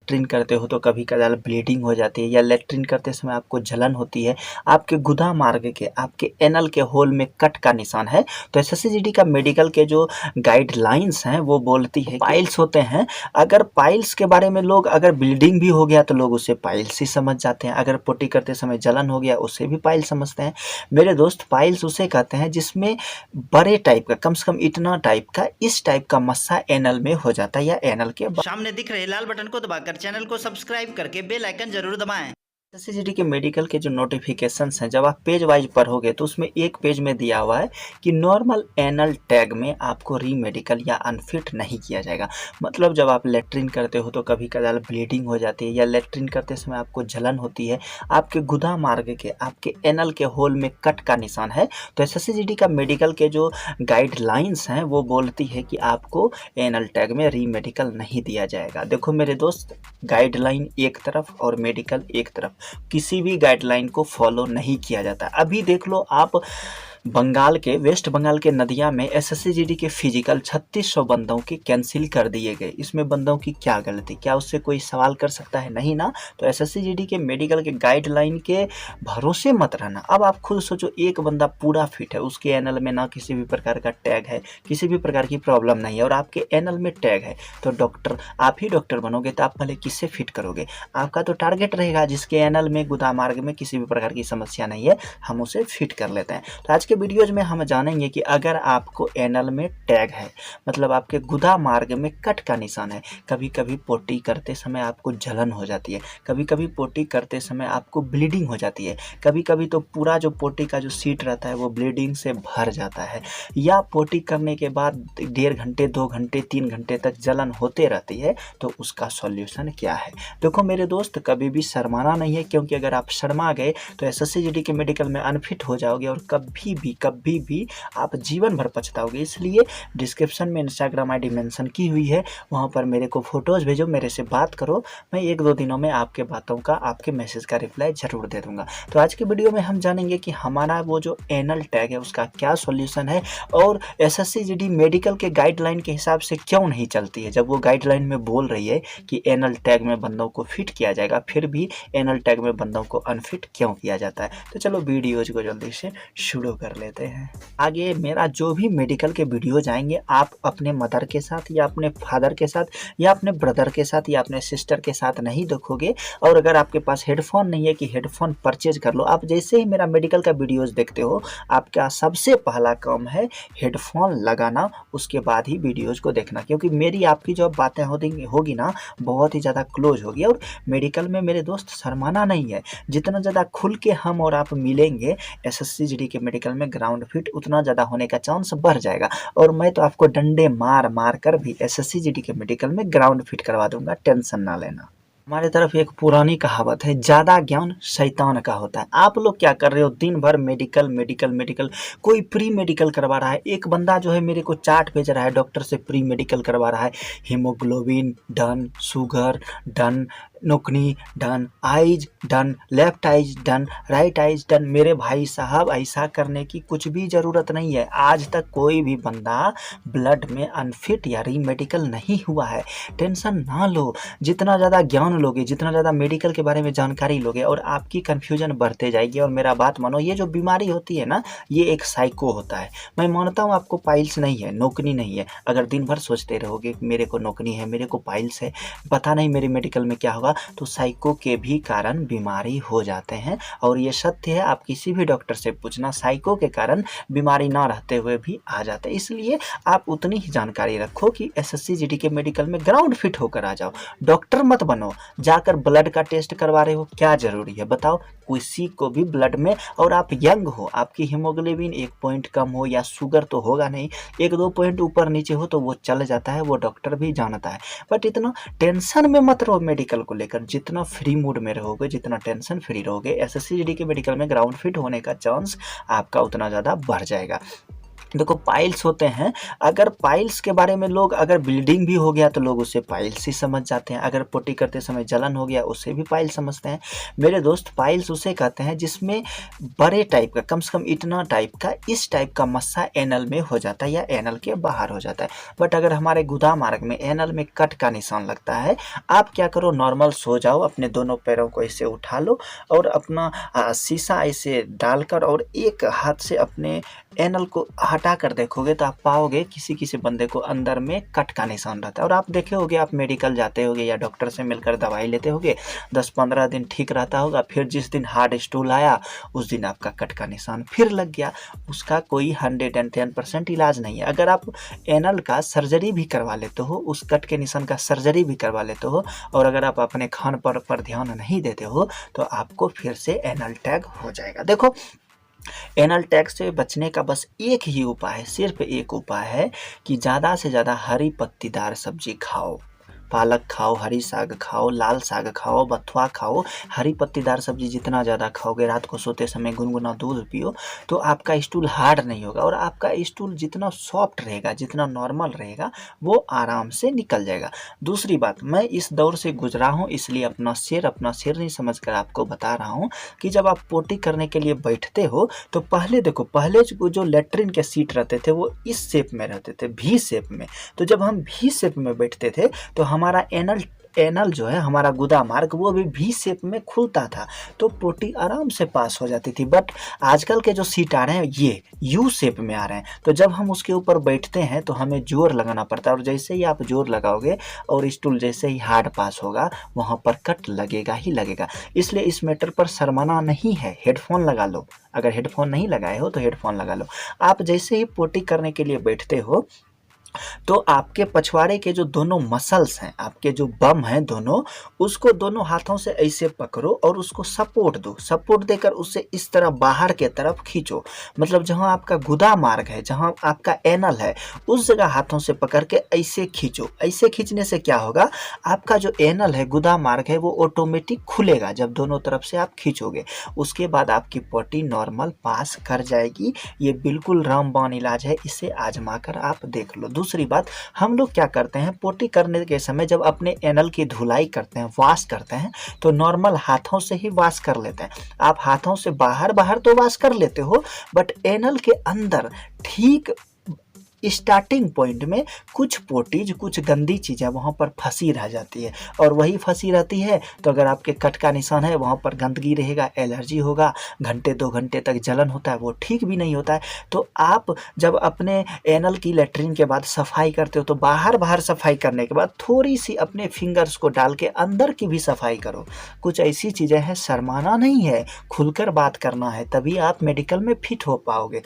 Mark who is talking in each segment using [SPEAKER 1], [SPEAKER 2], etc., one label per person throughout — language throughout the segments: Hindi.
[SPEAKER 1] लेट्रिन करते हो तो कभी कदार ब्लीडिंग हो जाती है, या लेट्रिन करते समय आपको जलन होती है, आपके गुदा मार्ग के, आपके एनल के होल में कट का निशान है, तो एसएससीजीडी का मेडिकल के जो गाइडलाइंस हैं वो बोलती है पाइल्स होते हैं। अगर पाइल्स के बारे में लोग, अगर ब्लीडिंग भी हो गया तो लोग उसे पाइल्स ही समझ जाते हैं, अगर पोटी करते समय जलन हो गया उसे भी पाइल्स समझते हैं। मेरे दोस्त, पाइल्स उसे कहते हैं जिसमें बड़े टाइप का, कम से कम इतना टाइप का, इस टाइप का मस्सा एनल में हो जाता है, या एनल के
[SPEAKER 2] सामने दिख रहे लाल बटन को दबाकर चैनल को सब्सक्राइब करके बेल आइकन जरूर दबाएं।
[SPEAKER 1] एसएससीजीडी के मेडिकल के जो नोटिफिकेशंस हैं, जब आप पेज वाइज पढ़ोगे तो उसमें एक पेज में दिया हुआ है कि नॉर्मल एनल टैग में आपको री मेडिकल या अनफिट नहीं किया जाएगा। मतलब जब आप लेट्रिन करते हो तो कभी कदार ब्लीडिंग हो जाती है, या लेट्रिन करते समय आपको जलन होती है, आपके गुदा मार्ग के, आपके एनल के होल में कट का निशान है, तो एसएससीजीडी का मेडिकल के जो गाइडलाइंस हैं वो बोलती है कि आपको एनल टैग में री मेडिकल नहीं दिया जाएगा। देखो मेरे दोस्त, गाइडलाइन एक तरफ और मेडिकल एक तरफ, किसी भी गाइडलाइन को फॉलो नहीं किया जाता। अभी देख लो आप, बंगाल के, वेस्ट बंगाल के नदिया में एसएससीजीडी के फिजिकल 3600 बंदों के कैंसिल कर दिए गए। इसमें बंदों की क्या गलती? क्या उससे कोई सवाल कर सकता है? नहीं ना। तो एसएससीजीडी के मेडिकल के गाइडलाइन के भरोसे मत रहना। अब आप खुद सोचो, एक बंदा पूरा फिट है, उसके एनल में ना किसी भी प्रकार का टैग है, किसी भी प्रकार की प्रॉब्लम नहीं है, और आपके एनल में टैग है, तो डॉक्टर, आप ही डॉक्टर बनोगे तो आप पहले किससे फिट करोगे? आपका तो टारगेट रहेगा जिसके एनल में, गुदा मार्ग में किसी भी प्रकार की समस्या नहीं है, हम उसे फिट कर लेते हैं। तो आज के वीडियोज में हम जानेंगे कि अगर आपको एनल में टैग है, मतलब आपके गुदा मार्ग में कट का निशान है, कभी कभी पोटी करते समय आपको जलन हो जाती है, कभी कभी पोटी करते समय आपको ब्लीडिंग हो जाती है, कभी कभी तो पूरा जो पोटी का जो सीट रहता है वो ब्लीडिंग से भर जाता है, या पोटी करने के बाद 1.5 घंटे, 2 घंटे, 3 घंटे तक जलन होते रहती है, तो उसका सॉल्यूशन क्या है? देखो मेरे दोस्त, कभी भी शर्माना नहीं है, क्योंकि अगर आप शर्मा गए तो एसएससीजीडी के मेडिकल में अनफिट हो जाओगे और कभी भी आप जीवन भर पछताओगे। इसलिए डिस्क्रिप्शन में इंस्टाग्राम आईडी मेंशन की हुई है, वहाँ पर मेरे को फोटोज़ भेजो, मेरे से बात करो, मैं 1-2 दिनों में आपके बातों का, आपके मैसेज का रिप्लाई ज़रूर दे दूँगा। तो आज की वीडियो में हम जानेंगे कि हमारा वो जो एनल टैग है उसका क्या सॉल्यूशन है, और एसएससीजीडी मेडिकल के गाइडलाइन के हिसाब से क्यों नहीं चलती है। जब वो गाइडलाइन में बोल रही है कि एनल टैग में बंदों को फिट किया जाएगा, फिर भी एनल टैग में बंदों को अनफिट क्यों किया जाता है। तो चलो वीडियोज को जल्दी से शुरू कर लेते हैं। आगे मेरा जो भी मेडिकल के वीडियो जाएंगे, आप अपने मदर के साथ, या अपने फादर के साथ, या अपने ब्रदर के साथ, या अपने सिस्टर के साथ नहीं देखोगे। और अगर आपके पास हेडफोन नहीं है कि हेडफोन परचेज कर लो, आप जैसे ही मेरा मेडिकल का वीडियोज देखते हो, आपका सबसे पहला काम है हेडफोन लगाना, उसके बाद ही वीडियोज को देखना, क्योंकि मेरी आपकी जो बातें होगी ना, बहुत ही ज़्यादा क्लोज होगी। और मेडिकल में मेरे दोस्त शर्माना नहीं है, जितना ज़्यादा खुल के हम और आप मिलेंगे एसएससीजीडी के मेडिकल में ग्राउंड फिट, उतना ज़्यादा होने का चांस बढ़ जाएगा। और मैं तो आपको डंडे मार मार कर भी एसएससीजीडी के मेडिकल में ग्राउंड फिट करवा दूंगा, टेंशन ना लेना। हमारे तरफ एक पुरानी कहावत है, ज़्यादा ज्ञान शैतान का होता है। आप लोग क्या कर रहे हो? दिन भर मेडिकल मेडिकल मेडिकल, कोई प्री मेडिकल करवा रहा है। एक बंदा जो है मेरे को चार्ट भेज रहा है, डॉक्टर से प्री मेडिकल करवा रहा है, हीमोग्लोबिन डन, शुगर डन, नोकनी done, eyes done, left eyes done, right eyes done. मेरे भाई साहब, ऐसा करने की कुछ भी ज़रूरत नहीं है। आज तक कोई भी बंदा ब्लड में अनफिट या री मेडिकल नहीं हुआ है। टेंशन ना लो, जितना ज़्यादा ज्ञान लोगे, जितना ज़्यादा मेडिकल के बारे में जानकारी लोगे, और आपकी कन्फ्यूजन बढ़ते जाएगी। और मेरा बात मानो, ये जो बीमारी होती है ना, ये एक साइको होता है। मैं मानता हूँ आपको पाइल्स नहीं है, नोकनी नहीं है। अगर दिन भर सोचते रहोगे मेरे को नोकनी है, मेरे को पाइल्स है, पता नहीं मेरे मेडिकल में क्या होगा, तो साइको के भी कारण बीमारी हो जाते हैं। और ये सत्य है, आप किसी भी डॉक्टर से पूछना, साइको के कारण बीमारी ना रहते हुए भी आ जाते हैं। इसलिए आप उतनी ही जानकारी रखो कि एसएससीजीडी के मेडिकल में ग्राउंड फिट होकर आ जाओ। डॉक्टर मत बनो, जाकर ब्लड का टेस्ट करवा रहे हो, क्या जरूरी है बताओ? किसी को भी ब्लड में, और आप यंग हो, आपकी हीमोग्लोबिन 1 पॉइंट कम हो, या शुगर तो होगा नहीं, 1-2 पॉइंट ऊपर नीचे हो तो वो चल जाता है, वो डॉक्टर भी जानता है। बट इतना टेंशन में मत रहो मेडिकल को लेकर। जितना फ्री मूड में रहोगे, जितना टेंशन फ्री रहोगे, एसएससीजीडी के मेडिकल में ग्राउंड फिट होने का चांस आपका उतना ज़्यादा बढ़ जाएगा। देखो पाइल्स होते हैं, अगर पाइल्स के बारे में लोग, अगर ब्लीडिंग भी हो गया तो लोग उसे पाइल्स ही समझ जाते हैं, अगर पोटी करते समय जलन हो गया उसे भी पाइल्स समझते हैं। मेरे दोस्त पाइल्स उसे कहते हैं जिसमें बड़े टाइप का, कम से कम इतना टाइप का, इस टाइप का मस्सा एनल में हो जाता है या एनल के बाहर हो जाता है। बट अगर हमारे गुदा मार्ग में एनल में कट का निशान लगता है, आप क्या करो, नॉर्मल सो जाओ, अपने दोनों पैरों को ऐसे उठा लो और अपना शीशा ऐसे डालकर और एक हाथ से अपने एनल को हटा कर देखोगे तो आप पाओगे किसी किसी बंदे को अंदर में कट का निशान रहता है। और आप देखे होगे, आप मेडिकल जाते होगे या डॉक्टर से मिलकर दवाई लेते होगे, 10-15 दिन ठीक रहता होगा, फिर जिस दिन हार्ड स्टूल आया उस दिन आपका कट का निशान फिर लग गया। उसका कोई 110% इलाज नहीं है। अगर आप एनल का सर्जरी भी करवा लेते हो, उस कट के निशान का सर्जरी भी करवा लेते हो, और अगर आप अपने खान पर ध्यान नहीं देते हो तो आपको फिर से एनल टैग हो जाएगा। देखो, एनल टैग से बचने का बस एक ही उपाय है, सिर्फ एक उपाय है कि ज़्यादा से ज़्यादा हरी पत्तीदार सब्जी खाओ। पालक खाओ, हरी साग खाओ, लाल साग खाओ, बथुआ खाओ। हरी पत्तीदार सब्जी जितना ज़्यादा खाओगे, रात को सोते समय गुनगुना दूध पियो, तो आपका स्टूल हार्ड नहीं होगा और आपका स्टूल जितना सॉफ्ट रहेगा, जितना नॉर्मल रहेगा, वो आराम से निकल जाएगा। दूसरी बात, मैं इस दौर से गुजरा हूँ इसलिए अपना सिर नहीं समझकर आपको बता रहा हूँ कि जब आप पोटी करने के लिए बैठते हो तो पहले देखो, पहले जो लेटरिन के सीट रहते थे वो इस शेप में रहते थे, भी शेप में। तो जब हम भी शेप में बैठते थे तो हमारा एनल जो है, हमारा गुदा मार्ग, वो भी शेप में खुलता था, तो पोटी आराम से पास हो जाती थी। बट आजकल के जो सीट आ रहे हैं ये यू शेप में आ रहे हैं, तो जब हम उसके ऊपर बैठते हैं तो हमें जोर लगाना पड़ता है, और जैसे ही आप जोर लगाओगे और स्टूल जैसे ही हार्ड पास होगा, वहाँ पर कट लगेगा ही लगेगा। इसलिए इस मैटर पर शर्माना नहीं है, हेडफोन लगा लो। अगर हेडफोन नहीं लगाए हो तो हेडफोन लगा लो। आप जैसे ही पोटी करने के लिए बैठते हो तो आपके पछवाड़े के जो दोनों मसल्स हैं, आपके जो बम हैं दोनों, उसको दोनों हाथों से ऐसे पकड़ो और उसको सपोर्ट दो। सपोर्ट देकर उसे इस तरह बाहर के तरफ खींचो। मतलब जहां आपका गुदा मार्ग है, जहां आपका एनल है, उस जगह हाथों से पकड़ के ऐसे खींचो। ऐसे खींचने से क्या होगा, आपका जो एनल है, गुदा मार्ग है, वो ऑटोमेटिक खुलेगा जब दोनों तरफ से आप खींचोगे। उसके बाद आपकी पोटी नॉर्मल पास कर जाएगी। ये बिल्कुल रामबाण इलाज है, इसे आजमा कर आप देख लो। दूसरी बात, हम लोग क्या करते हैं, पोटी करने के समय जब अपने एनल की धुलाई करते हैं, वॉश करते हैं, तो नॉर्मल हाथों से ही वॉश कर लेते हैं। आप हाथों से बाहर बाहर तो वॉश कर लेते हो, बट एनल के अंदर ठीक स्टार्टिंग पॉइंट में कुछ पोटीज, कुछ गंदी चीज़ें वहाँ पर फंसी रह जाती है, और वही फंसी रहती है तो अगर आपके कट का निशान है, वहाँ पर गंदगी रहेगा, एलर्जी होगा, घंटे 2 घंटे तक जलन होता है, वो ठीक भी नहीं होता है। तो आप जब अपने एनल की लेटरिन के बाद सफाई करते हो तो बाहर बाहर सफाई करने के बाद थोड़ी सी अपने फिंगर्स को डाल के अंदर की भी सफाई करो। कुछ ऐसी चीज़ें हैं, शर्माना नहीं है, खुलकर बात करना है, तभी आप मेडिकल में फिट हो पाओगे।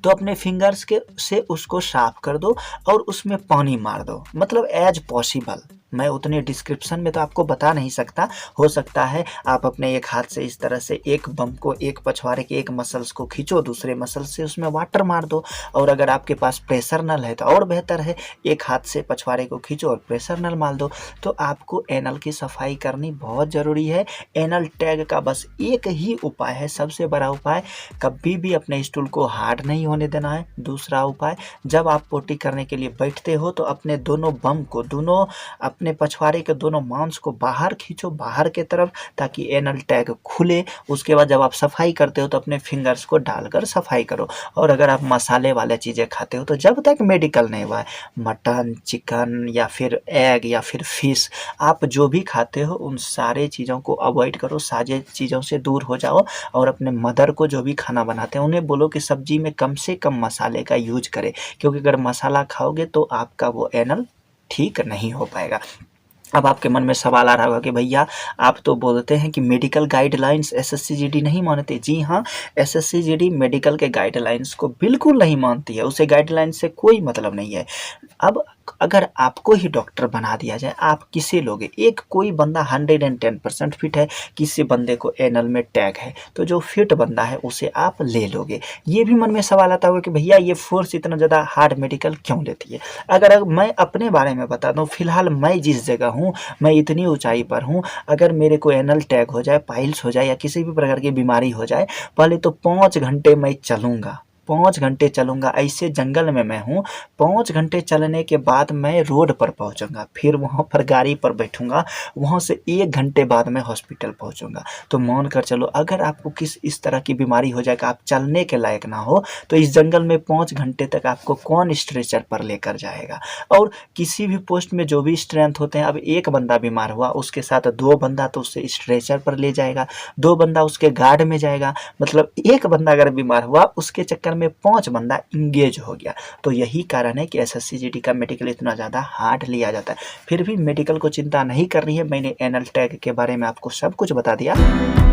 [SPEAKER 1] तो अपने फिंगर्स के से उसको साफ कर दो और उसमें पानी मार दो, मतलब एज पॉसिबल। मैं उतने डिस्क्रिप्शन में तो आपको बता नहीं सकता। हो सकता है आप अपने एक हाथ से इस तरह से एक बम को, एक पछवाड़े के एक मसल्स को खींचो, दूसरे मसल से उसमें वाटर मार दो, और अगर आपके पास प्रेशर नल है तो और बेहतर है, एक हाथ से पछवाड़े को खींचो और प्रेशर नल मार दो। तो आपको एनल की सफाई करनी बहुत ज़रूरी है। एनल टैग का बस एक ही उपाय है, सबसे बड़ा उपाय, कभी भी अपने स्टूल को हार्ड नहीं होने देना है। दूसरा उपाय, जब आप पोटी करने के लिए बैठते हो तो अपने दोनों बम को, दोनों अपने पछवाड़े के दोनों मांस को बाहर खींचो, बाहर के तरफ, ताकि एनल टैग खुले। उसके बाद जब आप सफाई करते हो तो अपने फिंगर्स को डालकर सफाई करो। और अगर आप मसाले वाले चीज़ें खाते हो तो जब तक मेडिकल नहीं हुआ है, मटन, चिकन या फिर एग या फिर फिश, आप जो भी खाते हो उन सारे चीज़ों को अवॉइड करो, सारे चीज़ों से दूर हो जाओ। और अपने मदर को जो भी खाना बनाते हैं उन्हें बोलो कि सब्जी में कम से कम मसाले का यूज करें, क्योंकि अगर मसाला खाओगे तो आपका वो एनल ठीक नहीं हो पाएगा। अब आपके मन में सवाल आ रहा होगा कि भैया आप तो बोलते हैं कि मेडिकल गाइडलाइंस एसएससीजीडी नहीं मानते। जी हाँ, एसएससीजीडी मेडिकल के गाइडलाइंस को बिल्कुल नहीं मानती है, उसे गाइडलाइंस से कोई मतलब नहीं है। अब अगर आपको ही डॉक्टर बना दिया जाए, आप किसे लोगे? एक कोई बंदा 110% फिट है, किसी बंदे को एनल में टैग है, तो जो फिट बंदा है उसे आप ले लोगे। ये भी मन में सवाल आता होगा कि भैया ये फोर्स इतना ज़्यादा हार्ड मेडिकल क्यों लेती है? अगर मैं अपने बारे में बता दूं, फिलहाल मैं जिस जगह हूँ, मैं इतनी ऊंचाई पर हूँ, अगर मेरे को एनल टैग हो जाए, पाइल्स हो जाए या किसी भी प्रकार की बीमारी हो जाए, पहले तो 5 घंटे मैं चलूँगा, 5 घंटे चलूँगा, ऐसे जंगल में मैं हूँ, 5 घंटे चलने के बाद मैं रोड पर पहुँचूँगा, फिर वहाँ पर गाड़ी पर बैठूँगा, वहाँ से 1 घंटे बाद मैं हॉस्पिटल पहुँचूँगा। तो मान कर चलो अगर आपको इस तरह की बीमारी हो जाएगा, आप चलने के लायक ना हो, तो इस जंगल में 5 घंटे तक आपको कौन स्ट्रेचर पर लेकर जाएगा। और किसी भी पोस्ट में जो भी स्ट्रेंथ होते हैं, अब एक बंदा बीमार हुआ, उसके साथ 2 बंदा तो उससे स्ट्रेचर पर ले जाएगा, 2 बंदा उसके गार्ड में जाएगा, मतलब एक बंदा अगर बीमार हुआ उसके चक्कर में 5 बंदा इंगेज हो गया। तो यही कारण है कि एसएससी जीडी का मेडिकल इतना ज़्यादा हार्ड लिया जाता है। फिर भी मेडिकल को चिंता नहीं करनी है, मैंने एनल टैग के बारे में आपको सब कुछ बता दिया।